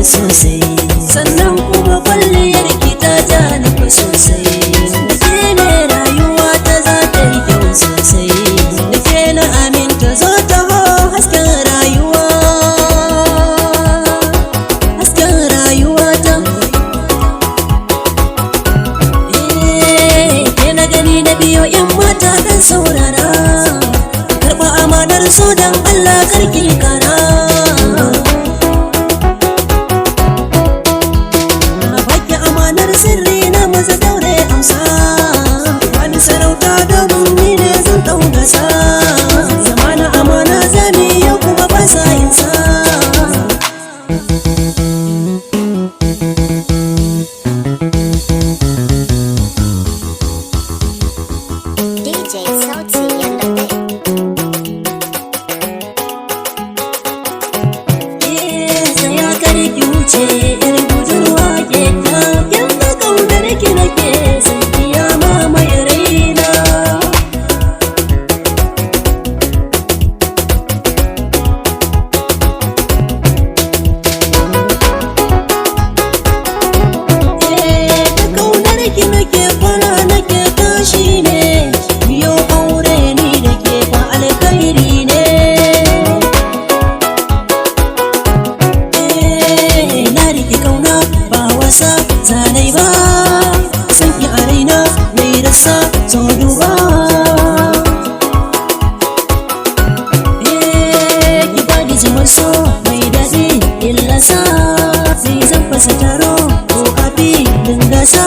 sosai, sannan kuma kwalliyar ki ta ja ni ku sosai. Da ke ne rayuwa ta za ta yi kyau sosai, da ke na aminta zo ta ho hasken rayuwa, hasken rayuwa ta. Ke na gani na biyo yan mata dan saurara, karɓa amanar so dan Allah karki kara. Sirri na maza daure amsa, wani sarauta domin ni ne zan ɗaukasa. Zamana amana zami yau kuma ba sa insa. DJ Sauti yanda Saya kare ki wuce yar budurwa ke ta, yanda kaunar ki nake sai ki ya mamaye raina. Da kaunar ki nake fara nake tashi ne, biyo aure ni da ke fa alkhairi ne. Na rike kauna ba wasa zanai ba, san ki a raina mai rasa zo duba. Ki bani zumar so mai daɗi illasa, sai zan fasa taro ko a filin gasa.